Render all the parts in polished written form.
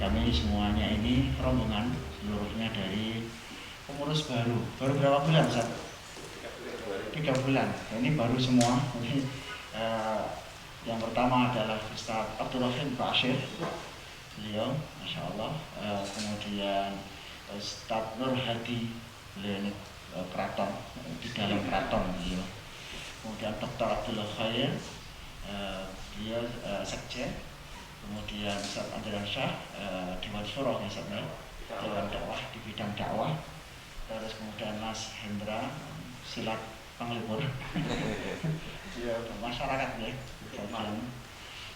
kami semuanya ini rombongan seluruhnya dari pengurus baru berapa bulan Ustaz? 3 bulan. Ini baru semua. Jadi yang pertama adalah Ustaz Abdul Rahim Bashir, beliau Masya Allah. Kemudian Ustaz Nur Hadi, beliau ini keraton, di dalam keraton beliau. Kemudian Dr. Abdullah Khair, beliau sekjen. Kemudian Ustaz Andrean Syah, Dewan Syuro, Dewan Dakwah di bidang dakwah. Terus kemudian Mas Hendra, Silat Panglipur, ya, masyarakat ya.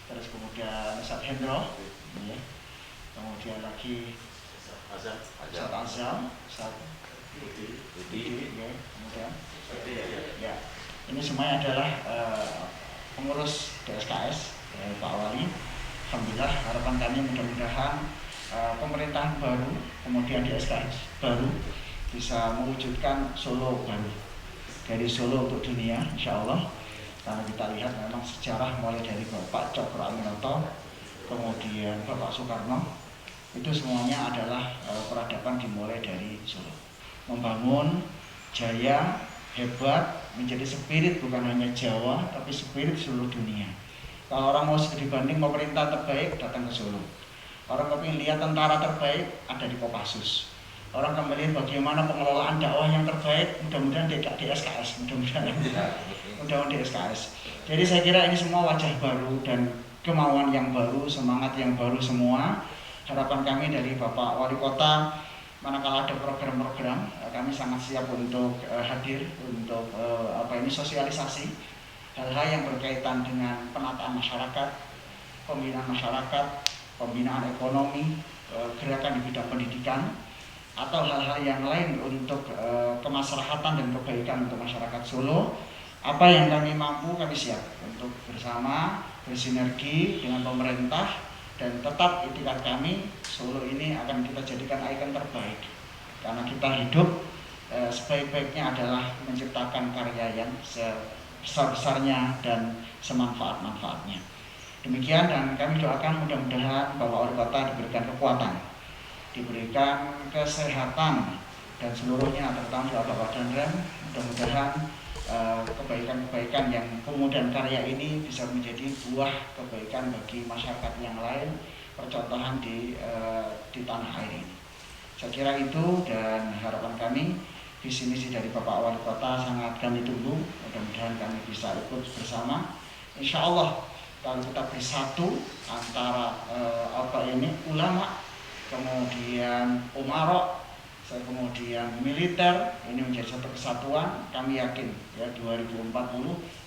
Terus kemudian Ustaz Hendro, ya. Kemudian lagi Ustaz Azam, Ustaz Budi, ya. Kemudian ya, ini semuanya adalah pengurus DSKS Pak Wali. Alhamdulillah, harapan kami mudah-mudahan pemerintahan baru, kemudian DSKS baru bisa mewujudkan Solo baru, dari Solo untuk dunia, insya Allah. Karena kita lihat memang sejarah mulai dari Bapak Cokro Aminoto, kemudian Bapak Soekarno, itu semuanya adalah peradaban dimulai dari Solo. Membangun jaya, hebat, menjadi spirit bukan hanya Jawa, tapi spirit seluruh dunia. Kalau orang mau dibanding pemerintah terbaik, datang ke Solo. Orang kepingin lihat tentara terbaik, ada di Kopassus. Orang kembali bagaimana pengelolaan dakwah yang terbaik, mudah-mudahan DSKS, mudah-mudahan DSKS. Jadi saya kira ini semua wajah baru dan kemauan yang baru, semangat yang baru semua. Harapan kami dari Bapak Wali Kota, manakala ada program-program, kami sangat siap untuk hadir untuk sosialisasi hal-hal yang berkaitan dengan penataan masyarakat, pembinaan masyarakat, pembinaan ekonomi, gerakan di bidang pendidikan, atau hal-hal yang lain untuk kemaslahatan dan kebaikan untuk masyarakat Solo. Apa yang kami mampu, kami siap untuk bersama bersinergi dengan pemerintah, dan tetap ikhtiar kami Solo ini akan kita jadikan ikon terbaik, karena kita hidup sebaik-baiknya adalah menciptakan karya yang sebesar-besarnya dan semanfaat-manfaatnya. Demikian, dan kami doakan mudah-mudahan Bapak Wali Kota diberikan kekuatan, diberikan kesehatan, dan seluruhnya terutama Bapak Danrem, mudah-mudahan kebaikan-kebaikan yang kemudian karya ini bisa menjadi buah kebaikan bagi masyarakat yang lain, percontohan di tanah air ini. Saya kira itu, dan harapan kami visi misi dari Bapak Wali Kota sangat kami tunggu. Mudah-mudahan kami bisa ikut bersama. Insya Allah kalau kita bersatu antara ulama, kemudian umarok, kemudian militer, ini menjadi satu kesatuan. Kami yakin ya 2040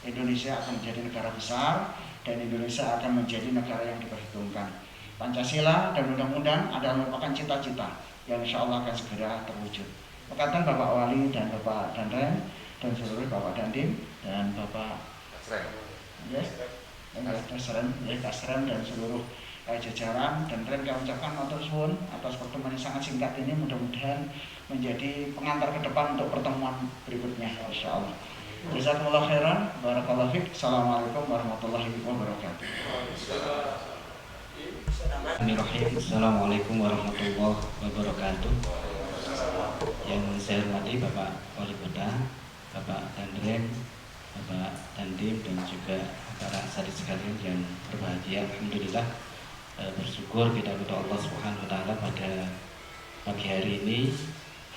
Indonesia akan menjadi negara besar, dan Indonesia akan menjadi negara yang diperhitungkan. Pancasila dan undang-undang adalah merupakan cita-cita yang insya Allah akan segera terwujud. Berkatan Bapak Wali dan Bapak Danrem dan seluruh Bapak Dandim dan Bapak Kasrem dan seluruh jajaran dan kami ucapkan matur suwun atas pertemuan yang sangat singkat ini. Mudah-mudahan menjadi pengantar ke depan untuk pertemuan berikutnya, insyaallah. Jazakumullah khairan, barakallahu fiik. Assalamualaikum warahmatullahi wabarakatuh. Assalamualaikum warahmatullahi wabarakatuh. Yang saya hormati Bapak Wali Kota, Bapak Danrem, Bapak Dandim, dan juga para asatidz sekalian yang berbahagia. Alhamdulillah, bersyukur kita kepada Allah Subhanahu wa taala pada pagi hari ini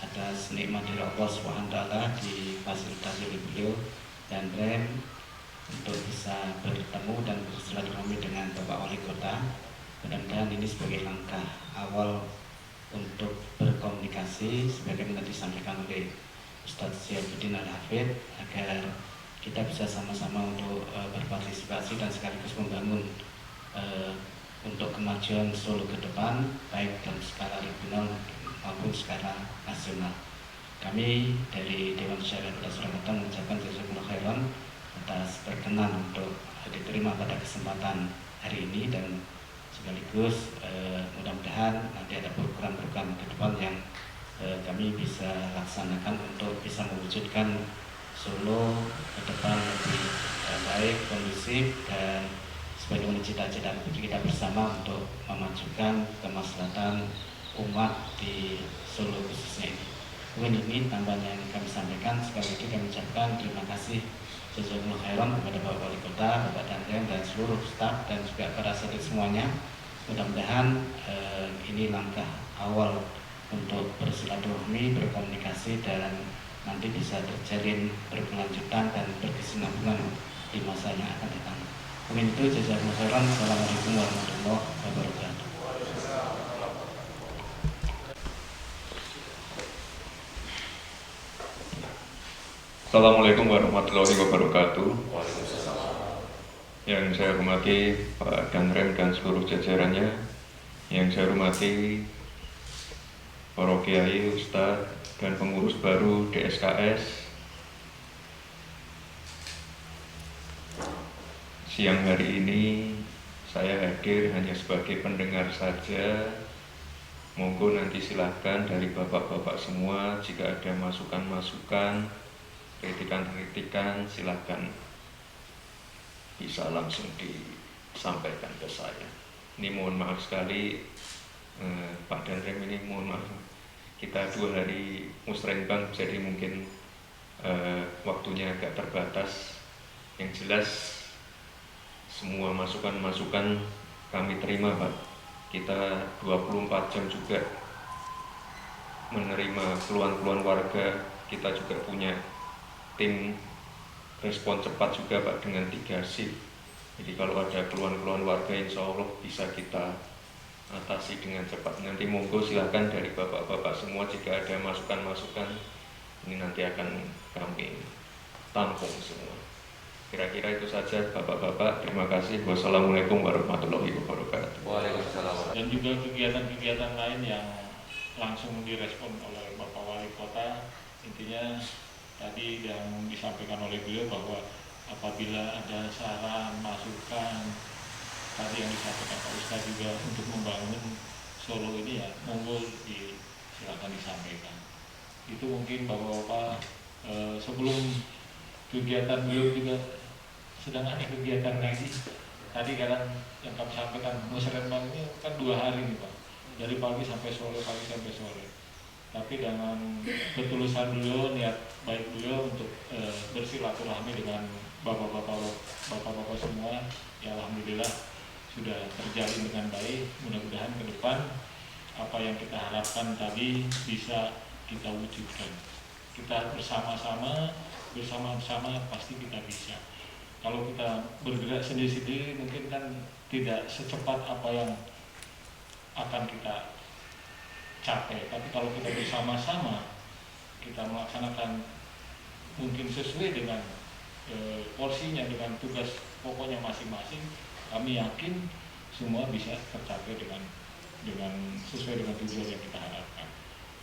atas nikmat dari Allah Subhanahu wa taala difasilitasi oleh beliau dan Rem untuk bisa bertemu dan bersilaturahmi dengan Bapak Wali Kota. Mudah-mudahan ini sebagai langkah awal untuk berkomunikasi sebagaimana disampaikan oleh Ustadz Syafuddin Al-Hafidh, agar kita bisa sama-sama untuk berpartisipasi dan sekaligus membangun untuk kemajuan Solo ke depan, baik dalam skala regional maupun skala nasional. Kami dari Dewan Syariah Kota Surakarta mengucapkan jazakumullah khairan atas berkenan untuk diterima pada kesempatan hari ini, dan sekaligus mudah-mudahan nanti ada program-program ke depan yang kami bisa laksanakan untuk bisa mewujudkan Solo ke depan lebih baik, kondusif, dan sebagaimana cita-cita kita bersama untuk memajukan kemaslahatan umat di Solo khususnya ini. Mungkin ini tambahan yang kami sampaikan. Sekali lagi kami ucapkan terima kasih jazakumullah khairan kepada Bapak Wali Kota, Bapak Danrem, dan seluruh staf dan juga para satid semuanya. Mudah-mudahan ini langkah awal untuk bersilaturahmi, berkomunikasi, dan nanti bisa terjalin berkelanjutan dan berkesinambungan di masa yang akan datang. Mungkin itu, jazakumullah khairan. Assalamualaikum warahmatullahi wabarakatuh. Assalamualaikum warahmatullahi wabarakatuh. Yang saya hormati Pak Danrem dan seluruh jajarannya, yang saya hormati para kiai, ustadz, dan pengurus baru DSKS. Siang hari ini saya hadir hanya sebagai pendengar saja. Monggo nanti silahkan dari bapak-bapak semua jika ada masukan-masukan, kritikan-kritikan, silahkan bisa langsung disampaikan ke saya. Ini mohon maaf sekali Pak Danrem, ini mohon maaf kita 2 hari musrenbang, jadi mungkin waktunya agak terbatas. Yang jelas semua masukan-masukan kami terima, Pak. Kita 24 jam juga menerima keluhan-keluhan warga. Kita juga punya tim respon cepat juga, Pak, dengan 3 shift. Jadi kalau ada keluhan-keluhan warga, insya Allah bisa kita atasi dengan cepat. Nanti monggo silahkan dari bapak-bapak semua jika ada masukan-masukan, ini nanti akan kami tampung semua. Kira-kira itu saja bapak-bapak. Terima kasih. Wassalamualaikum warahmatullahi wabarakatuh. Waalaikumsalam. Dan juga kegiatan-kegiatan lain yang langsung direspon oleh Bapak Wali Kota, intinya tadi yang disampaikan oleh beliau bahwa apabila ada saran, masukan, tadi yang disampaikan Pak Ustadz juga untuk membangun Solo ini, ya monggo silakan disampaikan. Itu mungkin Bapak-bapak sebelum kegiatan beliau juga sedang ada kegiatan lagi. Tadi kan yang kami sampaikan musrenbang ini kan 2 hari nih Pak, dari pagi sampai sore, pagi sampai sore. Tapi dengan ketulusan beliau, niat baik beliau untuk bersilaturahmi dengan bapak-bapak semua, ya alhamdulillah sudah terjalin dengan baik. Mudah-mudahan ke depan apa yang kita harapkan tadi bisa kita wujudkan. Kita bersama-sama pasti kita bisa. Kalau kita bergerak sendiri-sendiri mungkin kan tidak secepat apa yang akan kita capai, tapi kalau kita bersama-sama, kita melaksanakan mungkin sesuai dengan porsinya, dengan tugas pokoknya masing-masing, kami yakin semua bisa tercapai dengan sesuai dengan tujuan yang kita harapkan.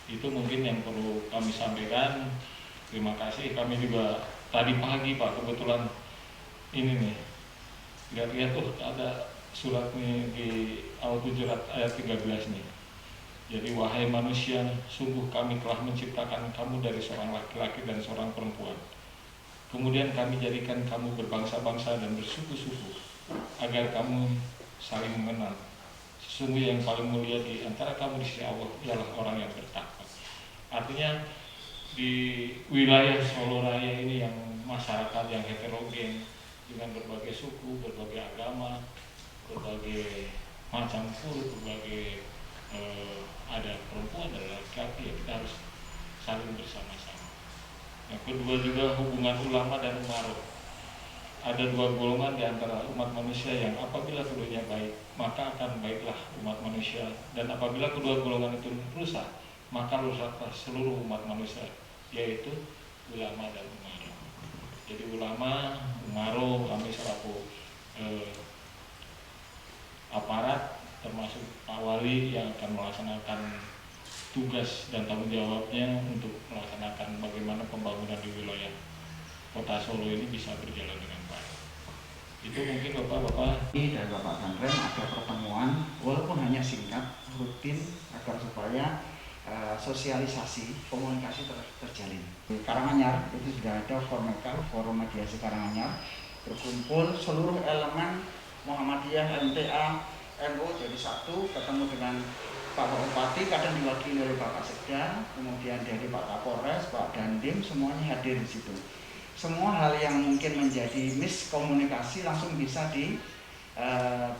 Itu mungkin yang perlu kami sampaikan. Terima kasih. Kami juga tadi pagi Pak, kebetulan ini nih, lihat-lihat tuh ada surat nih di Al-Hujurat ayat 13 nih. Jadi wahai manusia, sungguh kami telah menciptakan kamu dari seorang laki-laki dan seorang perempuan. Kemudian kami jadikan kamu berbangsa-bangsa dan bersuku-suku, agar kamu saling mengenal. Sesungguhnya yang paling mulia di antara kamu di sisi Allah ialah orang yang bertakwa. Artinya di wilayah Solo Raya ini yang masyarakat yang heterogen dengan berbagai suku, berbagai agama, berbagai macam suku, berbagai ada perempuan, ada laki-laki, ya kita harus saling bersama-sama. Yang kedua juga hubungan ulama dan umaro. Ada 2 golongan di antara umat manusia yang apabila keduanya baik, maka akan baiklah umat manusia, dan apabila kedua golongan itu rusak, maka rusaklah seluruh umat manusia, yaitu ulama dan umaro. Jadi ulama, umaro, kami selaku aparat termasuk Pak Wali yang akan melaksanakan tugas dan tanggung jawabnya untuk melaksanakan bagaimana pembangunan di wilayah Kota Solo ini bisa berjalan dengan baik. Itu mungkin Bapak-bapak dan Bapak Danrem ada pertemuan walaupun hanya singkat, rutin, agar supaya sosialisasi, komunikasi terjalin. Di Karanganyar itu sudah ada forum mediasi Karanganyar, berkumpul seluruh elemen Muhammadiyah, MTA, NU jadi satu, ketemu dengan Pak Bupati, kadang diwakili oleh Bapak Sekda, kemudian dari Pak Kapolres, Pak Dandim, semuanya hadir di situ. Semua hal yang mungkin menjadi miskomunikasi langsung bisa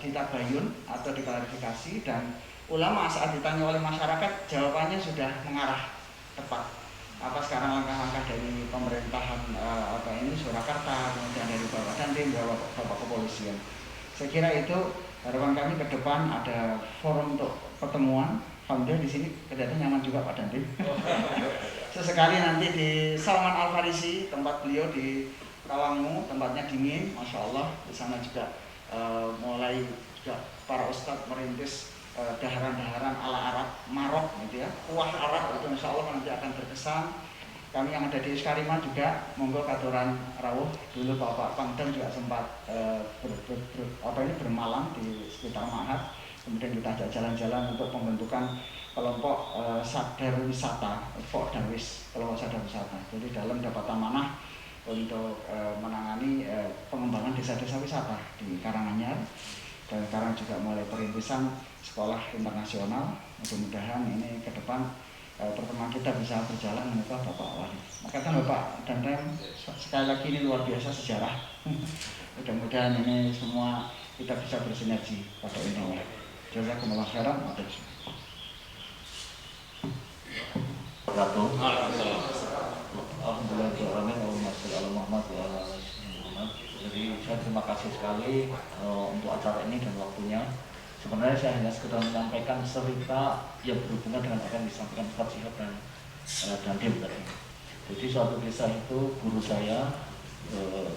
ditabayun atau diklarifikasi, dan ulama saat ditanya oleh masyarakat jawabannya sudah mengarah tepat. Apa sekarang langkah-langkah dari pemerintahan Surakarta, kemudian dari Bapak Dandim, Bapak Kepolisian. Saya kira itu harapan kami ke depan, ada forum untuk pertemuan. Alhamdulillah di sini kelihatan nyaman juga Pak Dandim. Sesekali nanti di Salman Al Farisi, tempat beliau di Tawangmu, tempatnya dingin, masya Allah. Di sana juga mulai juga para ustadz merintis daharan-daharan ala Arab, Marok gitu ya, kuah Arab itu insya Allah nanti akan berkesan. Kami yang ada di Iskarima juga, monggo katuran rawuh dulu Bapak Pangdam juga sempat bermalam di sekitar Mahat. Kemudian kita ajak jalan-jalan untuk pembentukan kelompok sadar wisata, Darwis, kelompok sadar wisata. Jadi dalam dapat amanah untuk menangani pengembangan desa-desa wisata di Karanganyar, dan sekarang juga mulai perintisan sekolah internasional. Mudah-mudahan ini ke depan pertemuan kita bisa berjalan menuju Bapak Wali. Maka kan Bapak dan Rem, sekali lagi ini luar biasa sejarah. Mudah-mudahan ini semua kita bisa bersinergi pada intinya. Jazakumullah khairan. Jadi saya terima kasih sekali untuk acara ini dan waktunya. Sebenarnya saya hanya sekedar menyampaikan cerita yang berhubungan dengan apa yang disampaikan Ustaz Syihab dan Dandim tadi. Jadi suatu kisah itu guru saya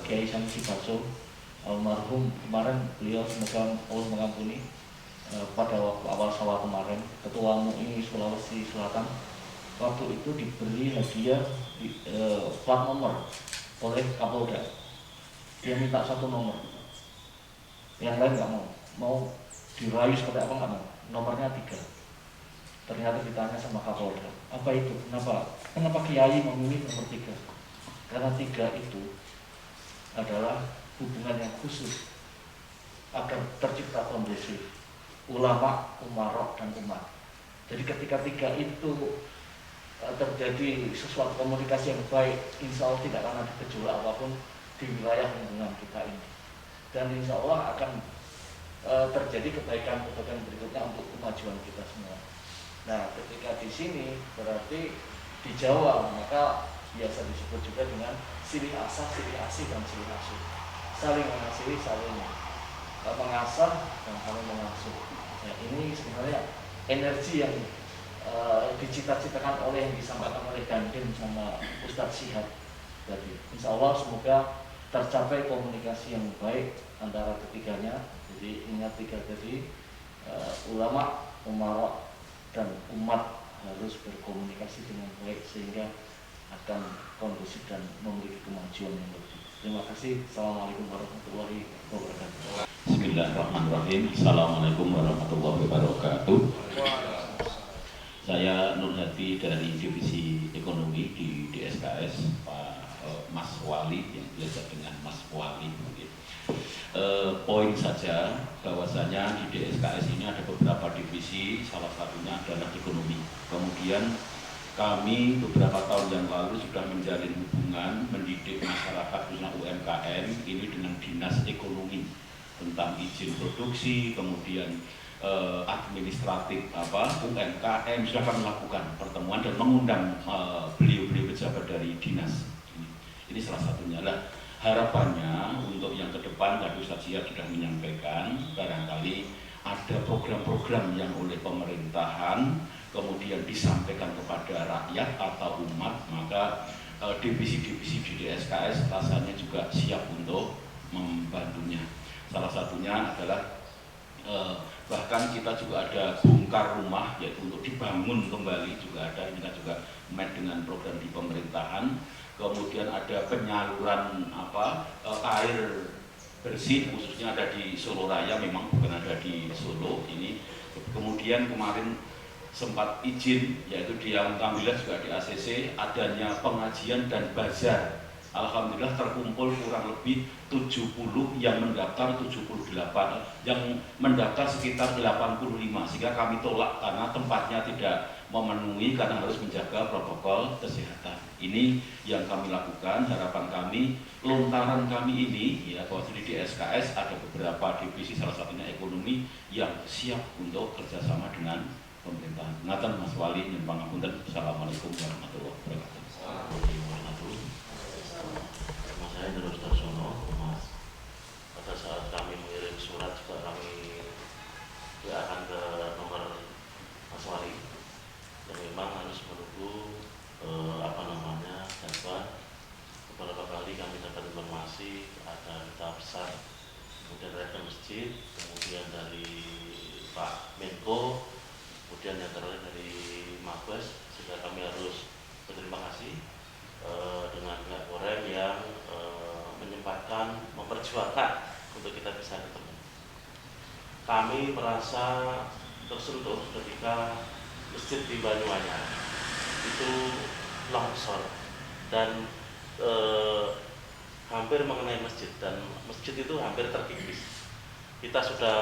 Kiai Sanusi Baso almarhum, kemarin beliau semoga Allah mengampuni, pada waktu awal Syawal kemarin, Ketua MUI Sulawesi Selatan waktu itu diberi hadiah plat nomor oleh Kapolda. Dia minta satu nomor, yang lain nggak mau dirayu seperti apa nggak mau, nomornya 3. Ternyata ditanya sama Kapolda, apa itu, kenapa Kiai memilih nomor 3? Karena 3 itu adalah hubungan yang khusus agar tercipta kondusif ulama, umarok, dan umat. Jadi ketika 3 itu terjadi sesuatu komunikasi yang baik, insya Allah tidak akan ada gejolak apapun di wilayah lingkungan kita ini, dan insya Allah akan terjadi kebaikan-kebaikan berikutnya untuk kemajuan kita semua. Nah, ketika di sini berarti di Jawa maka biasa disebut juga dengan silih asah, silih asih, dan silih asuh. Saling mengasihi, saling mengasah, dan saling mengasuh. Nah, ini sebenarnya energi yang dicita-citakan oleh yang disampaikan oleh Dandim sama Ustadz Syihab tadi. Insya Allah semoga tercapai komunikasi yang baik antara ketiganya. Jadi ingat 3 tadi, ulama, umarok, dan umat harus berkomunikasi dengan baik sehingga akan kondusif dan memiliki kemajuan yang lebih. Terima kasih. Assalamualaikum warahmatullahi wabarakatuh. Bismillahirrahmanirrahim. Assalamualaikum warahmatullahi wabarakatuh. Saya Nur Hadi dari Divisi Ekonomi di DSKS, Pak Mas Wali, yang biasa dengan Mas Wali. Poin saja bahwasanya di DSKS ini ada beberapa divisi, salah satunya adalah ekonomi. Kemudian kami beberapa tahun yang lalu sudah menjalin hubungan mendidik masyarakat khususnya UMKM ini dengan Dinas Ekonomi tentang izin produksi, kemudian administratif UMKM. Sudah kami lakukan pertemuan dan mengundang beliau-beliau pejabat dari dinas. Ini salah satunya lah. Harapannya untuk yang ke depan, tadi Ustaz Syihab sudah menyampaikan, barangkali ada program-program yang oleh pemerintahan kemudian disampaikan kepada rakyat atau umat, maka divisi-divisi di DSKS rasanya juga siap untuk membantunya. Salah satunya adalah bahkan kita juga ada bongkar rumah, yaitu untuk dibangun kembali juga ada. Kita juga match dengan program di pemerintahan. Kemudian ada penyaluran air bersih, khususnya ada di Solo Raya, memang bukan ada di Solo ini. Kemudian kemarin sempat izin, yaitu di Alhamdulillah juga di ACC adanya pengajian dan bazar Alhamdulillah terkumpul kurang lebih 70 yang mendaftar 78, yang mendaftar sekitar 85, sehingga kami tolak karena tempatnya tidak memenuhi karena harus menjaga protokol kesehatan. Ini yang kami lakukan. Harapan kami, lontaran kami ini ya, bahwa di SKS ada beberapa divisi, salah satunya ekonomi, yang siap untuk kerjasama dengan pemerintahan. Ngaten Mas Wali, nyuwun pangapunten. Assalamualaikum warahmatullahi wabarakatuh. Saya terus tersono, Mas. Pada saat kami mengirim surat juga kami akan ke nomor Mas Wali, dan memang harus menunggu jadwal. Beberapa kali kami dapat informasi ada duta besar, kemudian rektor masjid, kemudian dari Pak Menko, kemudian yang terakhir dari Mabes, sehingga kami harus berterima kasih dengan pihak Korem yang menyempatkan, memperjuangkan untuk kita bisa ketemu. Kami merasa tersentuh ketika masjid di Banyuanyar itu longsor dan hampir mengenai masjid, dan masjid itu hampir terkikis. Kita sudah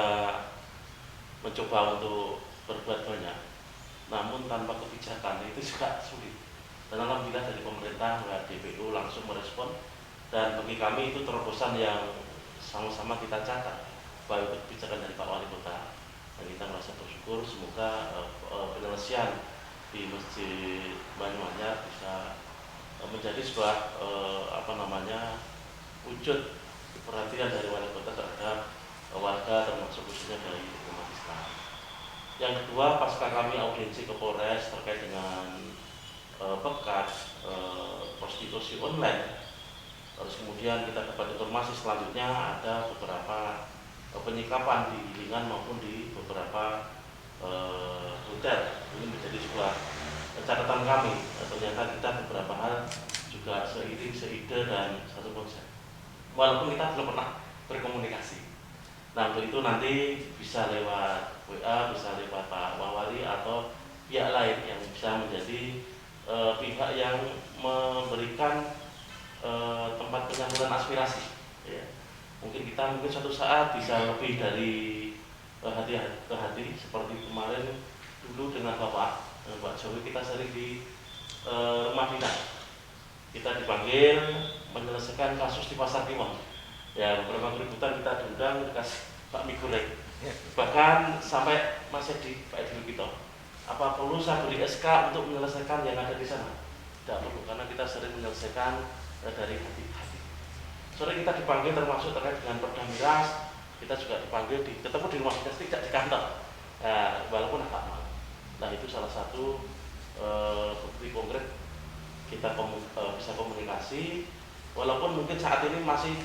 mencoba untuk berbuat banyak, namun tanpa kebijakan itu juga sulit. Dan alhamdulillah dari pemerintah, DPU langsung merespon, dan bagi kami itu terobosan yang sama-sama kita catat bahwa itu kebijakan dari Pak Wali Kota, dan kita merasa bersyukur. Semoga penyelesaian di Masjid Banyuanyar bisa menjadi sebuah wujud perhatian dari Wali Kota terhadap warga, termasuk khususnya dari umat Islam. Yang kedua, pasca kami audiensi ke Polres terkait dengan bekas prostitusi online, terus kemudian kita dapat informasi selanjutnya ada beberapa penyikapan di Gilingan maupun di beberapa hotel. Ini menjadi sebuah catatan kami. Ternyata kita beberapa hal juga seiring, seide, dan satu konsep, walaupun kita belum pernah berkomunikasi. Nah, untuk itu nanti bisa lewat WA, bisa lewat Pak Wali atau pihak lain yang bisa menjadi pihak yang memberikan tempat penyaluran aspirasi ya. Mungkin kita suatu saat bisa lebih dari hati ke hati, seperti kemarin dulu dengan Pak Jokowi, kita sering di rumah dinas, kita dipanggil menyelesaikan kasus di Pasar Kliwon ya. Beberapa keributan kita diundang, dikasih Pak Migurek, bahkan sampai masih di Pak Edil Pito, apa perlu saya beri SK untuk menyelesaikan yang ada di sana? Tidak perlu, karena kita sering menyelesaikan dari hati-hati. Sore kita dipanggil termasuk terkait dengan perda miras, kita juga dipanggil ketemu di rumah dinas, tidak di kantor, walaupun agak malam. Nah, itu salah satu bukti konkret kita bisa komunikasi, walaupun mungkin saat ini masih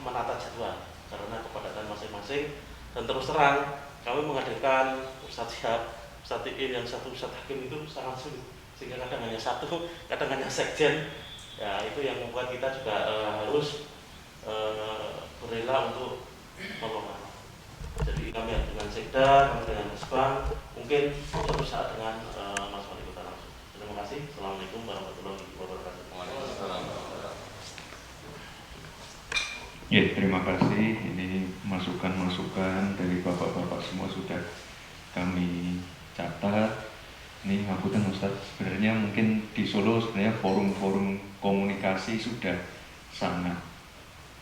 menata jadwal karena kepadatan masing-masing. Dan terus terang kami menghadirkan Ustadz Syihab, Ustadz Iin, yang satu Ustadz Hakim itu sangat sulit, sehingga kadang hanya satu, kadang hanya sekjen. Ya, itu yang membuat kita juga harus berrela untuk melonggar. Jadi kami dengan Sekda, kami dengan Mesbang, mungkin suatu saat dengan Mas Wali Kota langsung. Terima kasih. Assalamualaikum warahmatullahi wabarakatuh. Ya, terima kasih. Ini masukan-masukan dari bapak-bapak semua sudah kami catat. Ini ngapunten Ustadz, sebenarnya mungkin di Solo sebenarnya forum-forum komunikasi sudah sangat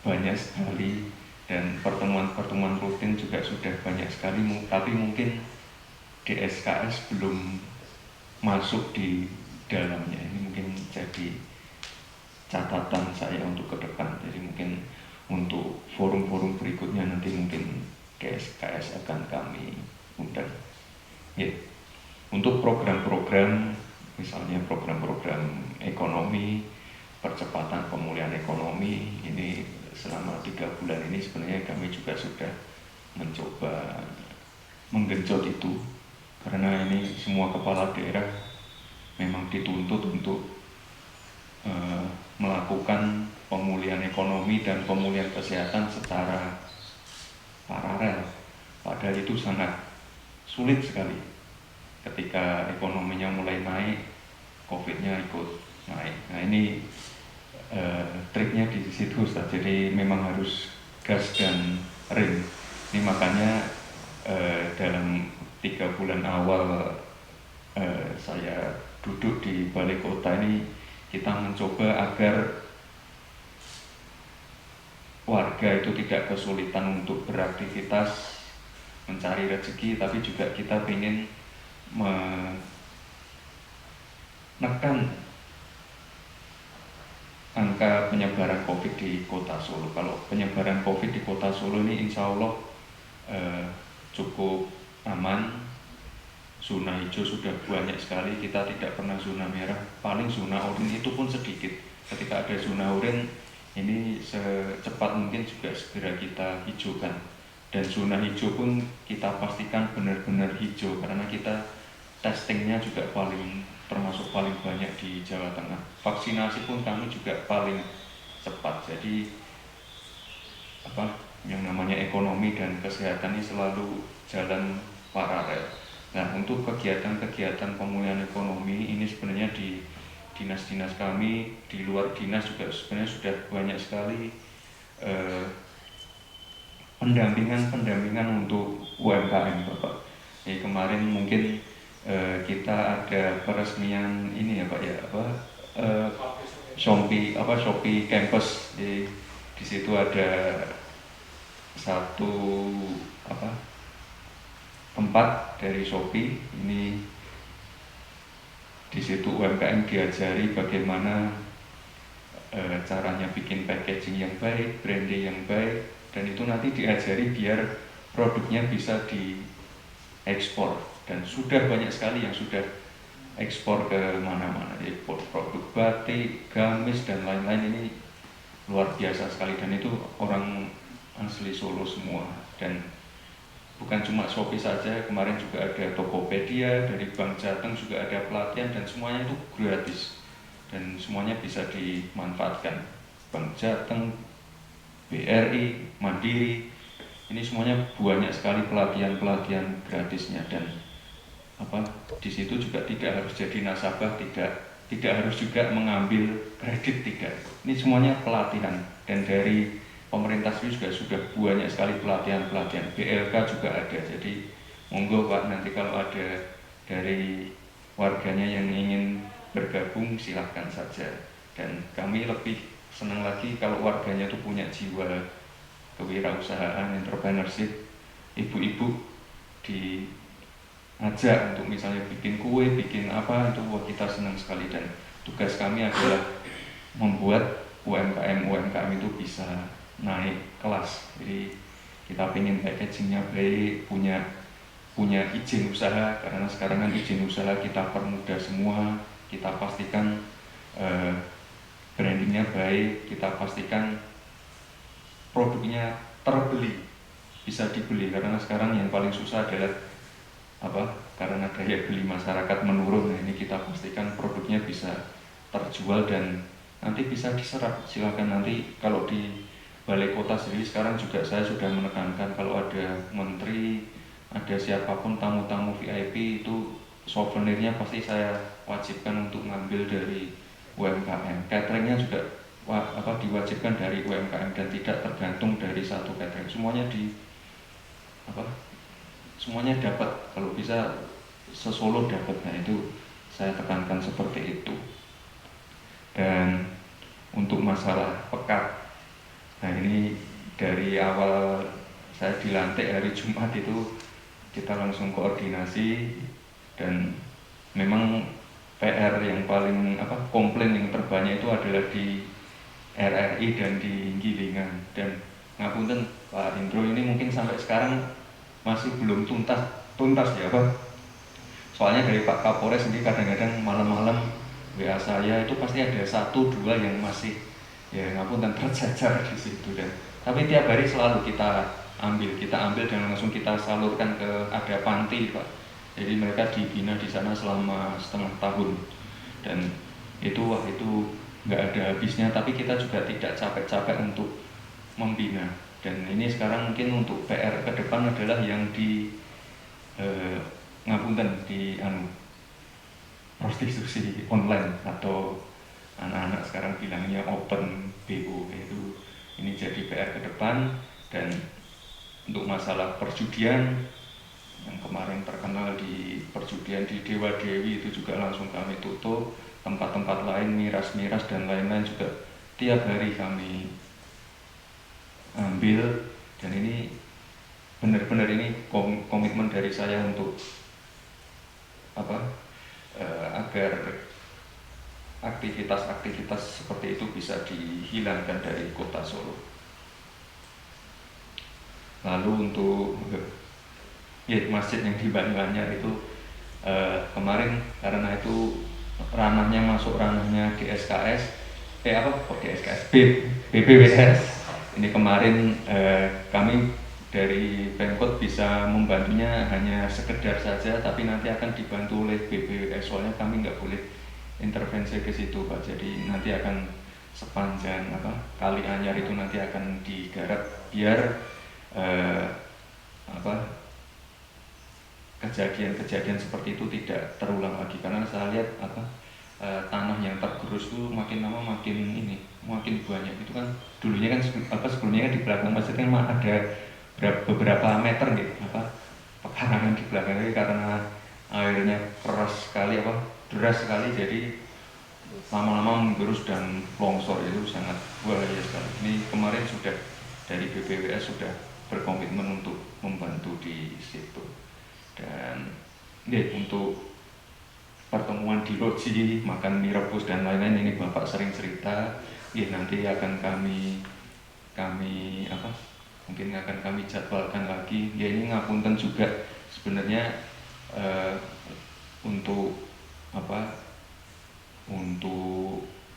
banyak sekali, dan pertemuan-pertemuan rutin juga sudah banyak sekali, tapi mungkin DSKS belum masuk di dalamnya. Ini mungkin jadi catatan saya untuk ke depan. Jadi mungkin untuk forum-forum berikutnya nanti mungkin DSKS akan kami undang. Ya. Untuk program-program, misalnya program-program ekonomi, percepatan pemulihan ekonomi, ini selama 3 bulan ini sebenarnya kami juga sudah mencoba menggenjot itu, karena ini semua kepala daerah memang dituntut untuk melakukan pemulihan ekonomi dan pemulihan kesehatan secara paralel. Padahal itu sangat sulit sekali. Ketika ekonominya mulai naik, COVID-nya ikut naik. Nah, ini triknya di situ Ustaz. Jadi memang harus gas dan rem. Ini makanya dalam 3 bulan awal saya duduk di balai kota ini, kita mencoba agar warga itu tidak kesulitan untuk beraktivitas mencari rezeki, tapi juga kita ingin menekan angka penyebaran COVID di Kota Solo. Kalau penyebaran COVID di Kota Solo ini insya Allah cukup aman. Zona hijau sudah banyak sekali, kita tidak pernah zona merah, paling zona oranye itu pun sedikit. Ketika ada zona oranye, ini secepat mungkin juga segera kita hijaukan. Dan zona hijau pun kita pastikan benar-benar hijau, karena kita testingnya juga termasuk paling banyak di Jawa Tengah. Vaksinasi pun kami juga paling cepat. Jadi yang namanya ekonomi dan kesehatan ini selalu jalan paralel. Nah, untuk kegiatan-kegiatan pemulihan ekonomi ini sebenarnya di dinas-dinas kami, di luar dinas juga sebenarnya sudah banyak sekali pendampingan untuk UMKM, Bapak. Jadi kemarin mungkin kita ada peresmian ini ya Pak ya, Shopee Campus. Di situ ada satu tempat dari Shopee ini. Di situ UMKM diajari bagaimana caranya bikin packaging yang baik, branding yang baik, dan itu nanti diajari biar produknya bisa diekspor. Dan sudah banyak sekali yang sudah ekspor ke mana-mana, produk batik, gamis, dan lain-lain. Ini luar biasa sekali, dan itu orang asli Solo semua. Dan bukan cuma Shopee saja, kemarin juga ada Tokopedia, dari Bank Jateng juga ada pelatihan, dan semuanya itu gratis dan semuanya bisa dimanfaatkan. Bank Jateng, BRI, Mandiri, ini semuanya banyak sekali pelatihan gratisnya. Dan di situ juga tidak harus jadi nasabah, tidak harus juga mengambil kredit, tidak. Ini semuanya pelatihan, dan dari pemerintah juga sudah banyak sekali pelatihan. BLK juga ada. Jadi monggo Pak, nanti kalau ada dari warganya yang ingin bergabung silahkan saja. Dan kami lebih senang lagi kalau warganya itu punya jiwa kewirausahaan, entrepreneurship. Ibu-ibu diajak untuk misalnya bikin kue, bikin apa, itu kita senang sekali. Dan tugas kami adalah membuat UMKM itu bisa naik kelas. Jadi kita pengen packagingnya baik, punya izin usaha, karena sekarang kan izin usaha kita permudah semua. Kita pastikan brandingnya baik, kita pastikan produknya terbeli, bisa dibeli, karena sekarang yang paling susah adalah karena daya beli masyarakat menurun. Nah, ini kita pastikan produknya bisa terjual dan nanti bisa diserap. Silakan nanti kalau di Balai Kota sendiri sekarang juga saya sudah menekankan kalau ada menteri, ada siapapun tamu-tamu VIP itu souvenirnya pasti saya wajibkan untuk ngambil dari UMKM. Cateringnya juga diwajibkan dari UMKM dan tidak tergantung dari satu catering. Semuanya dapat, kalau bisa se-Solo dapat. Nah, itu saya tekankan seperti itu. Dan untuk masalah pekat, nah ini dari awal saya dilantik hari Jumat itu kita langsung koordinasi, dan memang PR yang paling komplain yang terbanyak itu adalah di RRI dan di Gilingan. Dan ngapunten Pak Indro, ini mungkin sampai sekarang masih belum tuntas ya Pak. Soalnya dari Pak Kapolres ini kadang-kadang malam-malam WA saya itu pasti ada 1-2 yang masih ngapunten tercecer di situ. Dan tapi tiap hari selalu kita ambil dan langsung kita salurkan ke ada panti Pak. Jadi mereka dibina di sana selama setengah tahun, dan itu nggak ada habisnya. Tapi kita juga tidak capek-capek untuk membina. Dan ini sekarang mungkin untuk PR ke depan adalah yang di ngapunten di prostitusi online atau anak-anak sekarang bilangnya open BO itu. Ini jadi PR ke depan. Dan untuk masalah perjudian yang kemarin terkenal di perjudian di Dewa Dewi itu juga langsung kami tutup. Tempat-tempat lain miras-miras dan lain-lain juga tiap hari kami ambil. Dan ini benar-benar ini komitmen dari saya untuk agar aktivitas-aktivitas seperti itu bisa dihilangkan dari kota Solo. Lalu untuk masjid yang di Banyuanyar itu kemarin karena itu ranahnya masuk ranahnya DSKS BPWS. Ini kemarin kami dari Pemkot bisa membantunya hanya sekedar saja, tapi nanti akan dibantu oleh BPWS, soalnya kami nggak boleh intervensi ke situ Pak. Jadi nanti akan sepanjang Kali Anyar itu nanti akan digarap biar kejadian-kejadian seperti itu tidak terulang lagi. Karena saya lihat tanah yang tergerus itu makin lama makin banyak. Itu kan dulunya kan sebelumnya kan di belakang masjid kan ada beberapa meter gitu pekarangan di belakang ini, karena airnya deras sekali, jadi lama-lama menggerus dan longsor, itu sangat bahaya sekali. Ini kemarin sudah dari BPWS sudah berkomitmen untuk membantu di situ. Dan untuk pertemuan di loji, makan mie rebus dan lain-lain, ini Bapak sering cerita, nanti akan kami mungkin akan kami jadwalkan lagi. Ini ngapunten juga sebenarnya untuk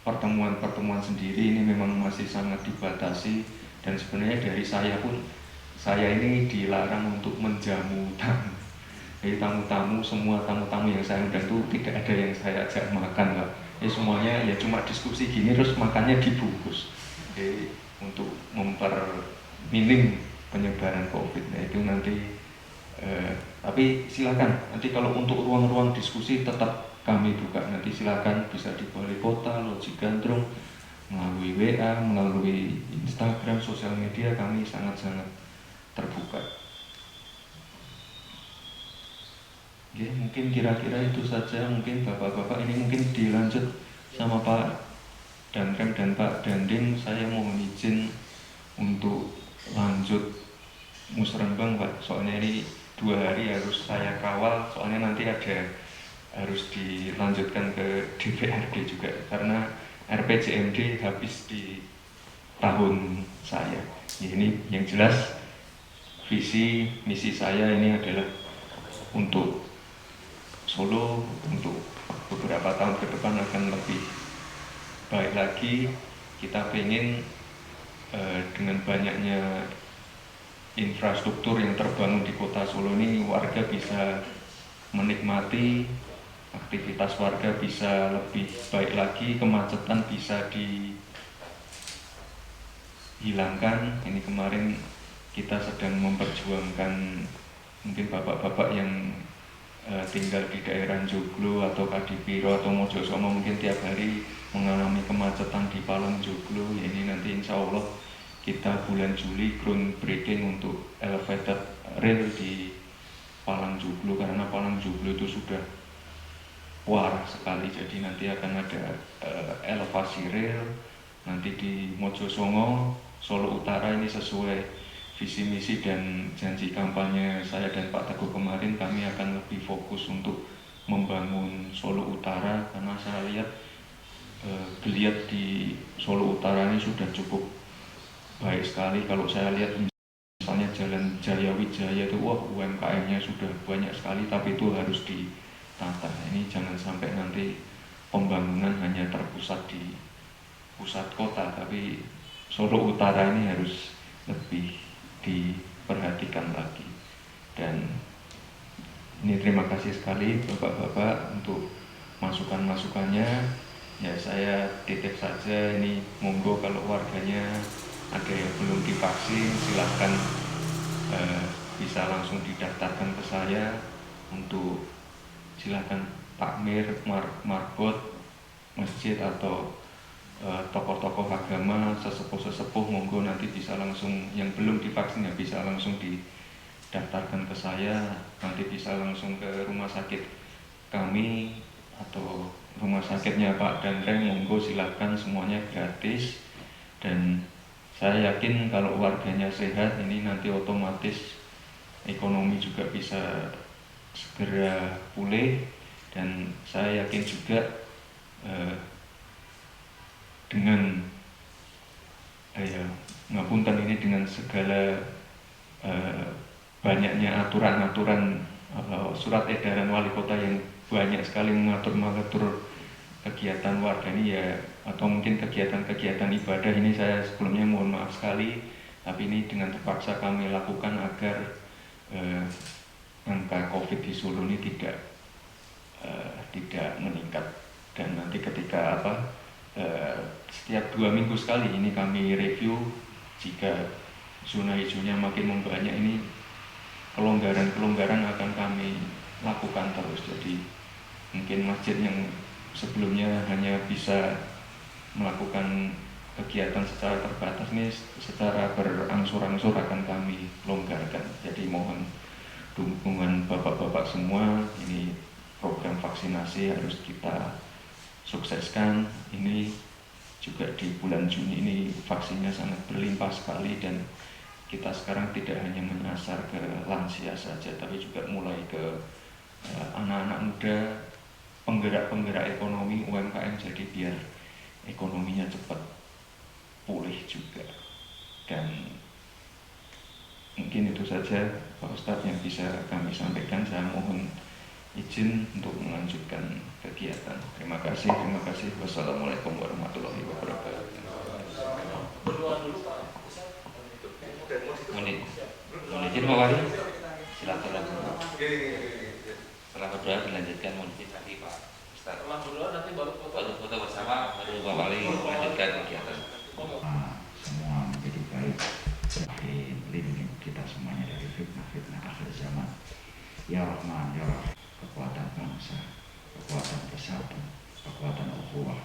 pertemuan-pertemuan sendiri ini memang masih sangat dibatasi. Dan sebenarnya dari saya ini dilarang untuk menjamu tamu. Jadi semua tamu-tamu yang saya undang itu tidak ada yang saya ajak makan Pak. Semuanya ya cuma diskusi gini terus makannya dibungkus. Jadi untuk minim penyebaran COVID. Itu nanti tapi silakan nanti kalau untuk ruang-ruang diskusi tetap kami buka. Nanti silakan bisa di Balai Kota, Loji Gandrung, melalui WA, melalui Instagram, sosial media, kami sangat-sangat terbuka. Mungkin kira-kira itu saja. Mungkin Bapak-Bapak ini mungkin dilanjut sama Pak Danrem dan Pak Dandim. Saya mohon izin untuk lanjut musrembang Pak, soalnya ini 2 hari harus saya kawal, soalnya nanti harus dilanjutkan ke DPRD juga, karena RPJMD habis di tahun saya. Ini yang jelas visi misi saya ini adalah untuk Solo untuk beberapa tahun ke depan akan lebih baik lagi. Kita pengen dengan banyaknya infrastruktur yang terbangun di kota Solo ini, warga bisa menikmati, aktivitas warga bisa lebih baik lagi, kemacetan bisa dihilangkan. Ini kemarin kita sedang memperjuangkan, mungkin bapak-bapak yang tinggal di daerah Joglo atau Kadipiro atau Mojosongo mungkin tiap hari mengalami kemacetan di Palang Joglo. Ini nanti insya Allah kita bulan Juli groundbreaking untuk elevated rail di Palang Joglo, karena Palang Joglo itu sudah parah sekali. Jadi nanti akan ada elevasi rail nanti di Mojosongo, Solo Utara. Ini sesuai visi misi dan janji kampanye saya dan Pak Teguh kemarin. Kami akan lebih fokus untuk membangun Solo Utara, karena saya lihat geliat di Solo Utara ini sudah cukup baik sekali. Kalau saya lihat misalnya Jalan Jaya Wijaya itu, UMKM-nya sudah banyak sekali, tapi itu harus ditata. Ini jangan sampai nanti pembangunan hanya terpusat di pusat kota, tapi Solo Utara ini harus lebih diperhatikan lagi. Dan ini terima kasih sekali Bapak-bapak untuk masukan-masukannya. Ya saya titip saja, ini monggo kalau warganya ada yang belum divaksin silahkan bisa langsung didaftarkan ke saya untuk silahkan takmir, marbot masjid atau tokoh-tokoh agama, sesepuh-sesepuh, monggo nanti bisa langsung, yang belum divaksin ya bisa langsung didaftarkan ke saya, nanti bisa langsung ke rumah sakit kami atau rumah sakitnya Pak Dandreng, monggo silakan, semuanya gratis. Dan saya yakin kalau warganya sehat ini nanti otomatis ekonomi juga bisa segera pulih, dan saya yakin juga dengan ngapunten ini dengan segala banyaknya aturan-aturan surat edaran wali kota yang banyak sekali mengatur kegiatan warga ini ya, atau mungkin kegiatan-kegiatan ibadah ini, saya sebelumnya mohon maaf sekali, tapi ini dengan terpaksa kami lakukan agar angka COVID di Solo ini tidak meningkat. Dan nanti ketika setiap 2 minggu sekali ini kami review, jika zona hijaunya makin membanyak ini kelonggaran akan kami lakukan terus. Jadi mungkin masjid yang sebelumnya hanya bisa melakukan kegiatan secara terbatas ini secara berangsur-angsur akan kami longgarkan. Jadi mohon dukungan bapak-bapak semua, ini program vaksinasi harus kita sukseskan. Ini juga di bulan Juni ini vaksinnya sangat berlimpah sekali, dan kita sekarang tidak hanya menyasar ke lansia saja, tapi juga mulai ke anak-anak muda, penggerak-penggerak ekonomi, UMKM, jadi biar ekonominya cepat pulih juga. Dan mungkin itu saja Pak Ustadz yang bisa kami sampaikan. Saya mohon izin untuk melanjutkan kegiatan. Terima kasih. Wassalamualaikum warahmatullahi wabarakatuh. Mohon izin Pak Wali, silaturahmi. Setelah berdoa dilanjutkan, mohon izin tadi Pak Ustadz. Setelah berdoa nanti baru foto bersama, baru Pak Wali melanjutkan kegiatan. Semua menjadi baik. Lindungi kita semuanya dari fitnah-fitnah akhir zaman. Ya Rahman, Ya Rahim. Kekuatan bangsa, kekuatan bersatu, kekuatan ukhuwah,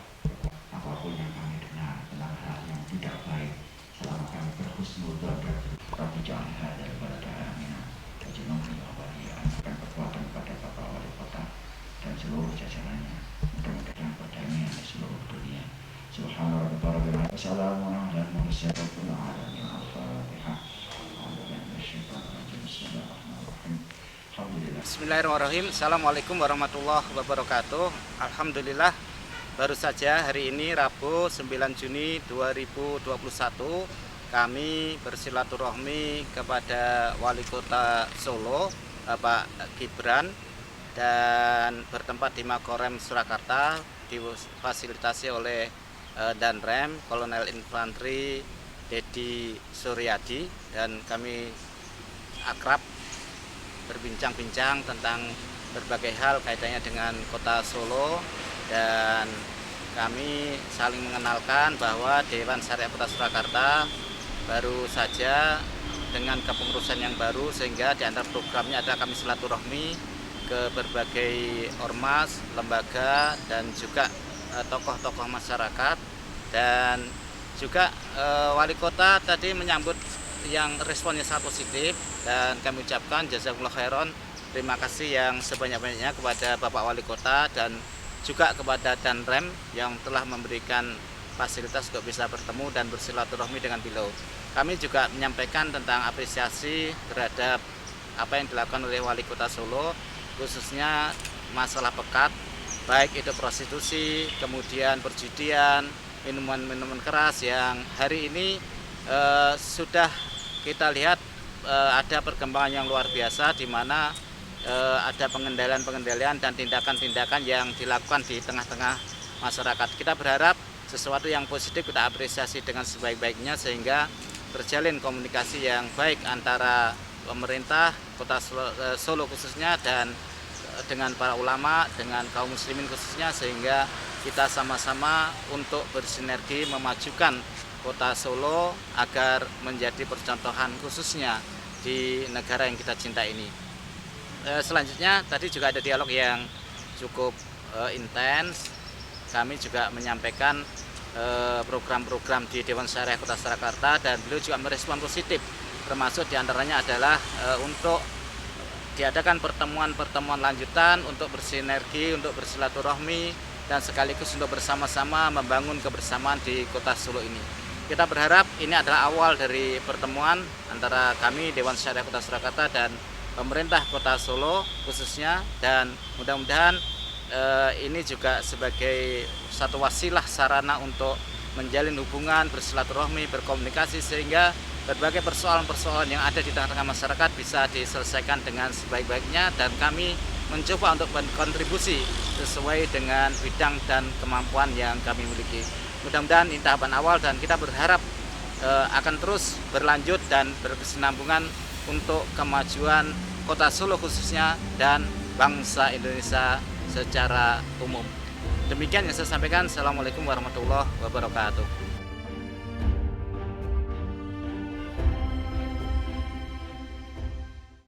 apapun yang kami dengar tentang hal yang tidak baik, selama kami berhusnudzon tapi jangan daripada aminah kejunungi awaliyah, akan kekuatan pada Bapak Wali Kota dan seluruh jajarannya, mudah-mudahan perdamaian di seluruh dunia. Subhanallah, wassalamualaikum warahmatullahi wabarakatuh. Al-Fatihah. Bismillahirrahmanirrahim. Assalamualaikum warahmatullahi wabarakatuh. Alhamdulillah, baru saja hari ini Rabu 9 Juni 2021 kami bersilaturahmi kepada Wali Kota Solo Bapak Gibran dan bertempat di Makorem Surakarta, difasilitasi oleh Danrem Kolonel Infanteri Dedi Suryadi, dan kami akrab berbincang-bincang tentang berbagai hal kaitannya dengan Kota Solo, dan kami saling mengenalkan bahwa Dewan Syariah Kota Surakarta baru saja dengan kepengurusan yang baru, sehingga di antara programnya ada kami silaturahmi ke berbagai ormas, lembaga, dan juga tokoh-tokoh masyarakat. Dan juga wali kota tadi menyambut yang responnya sangat positif, dan kami ucapkan jazakumullah khairan, terima kasih yang sebanyak-banyaknya kepada Bapak Wali Kota dan juga kepada Danrem yang telah memberikan fasilitas untuk bisa bertemu dan bersilaturahmi dengan beliau. Kami juga menyampaikan tentang apresiasi terhadap apa yang dilakukan oleh Wali Kota Solo, khususnya masalah pekat, baik itu prostitusi, kemudian perjudian, minuman-minuman keras yang hari ini sudah kita lihat ada perkembangan yang luar biasa, di mana ada pengendalian-pengendalian dan tindakan-tindakan yang dilakukan di tengah-tengah masyarakat. Kita berharap sesuatu yang positif kita apresiasi dengan sebaik-baiknya, sehingga terjalin komunikasi yang baik antara pemerintah Kota Solo khususnya dan dengan para ulama, dengan kaum muslimin khususnya, sehingga kita sama-sama untuk bersinergi memajukan Kota Solo agar menjadi percontohan khususnya di negara yang kita cinta ini. Selanjutnya tadi juga ada dialog yang cukup intens. Kami juga menyampaikan program-program di Dewan Syariah Kota Surakarta, dan beliau juga merespon positif, termasuk diantaranya adalah untuk diadakan pertemuan-pertemuan lanjutan untuk bersinergi, untuk bersilaturahmi, dan sekaligus untuk bersama-sama membangun kebersamaan di Kota Solo ini. Kita berharap ini adalah awal dari pertemuan antara kami Dewan Syariah Kota Surakarta dan pemerintah Kota Solo khususnya, dan mudah-mudahan ini juga sebagai satu wasilah sarana untuk menjalin hubungan, bersilaturahmi, berkomunikasi, sehingga berbagai persoalan-persoalan yang ada di tengah-tengah masyarakat bisa diselesaikan dengan sebaik-baiknya, dan kami mencoba untuk berkontribusi sesuai dengan bidang dan kemampuan yang kami miliki. Mudah-mudahan ini tahapan awal, dan kita berharap akan terus berlanjut dan berkesinambungan untuk kemajuan Kota Solo khususnya dan bangsa Indonesia secara umum. Demikian yang saya sampaikan. Assalamualaikum warahmatullahi wabarakatuh.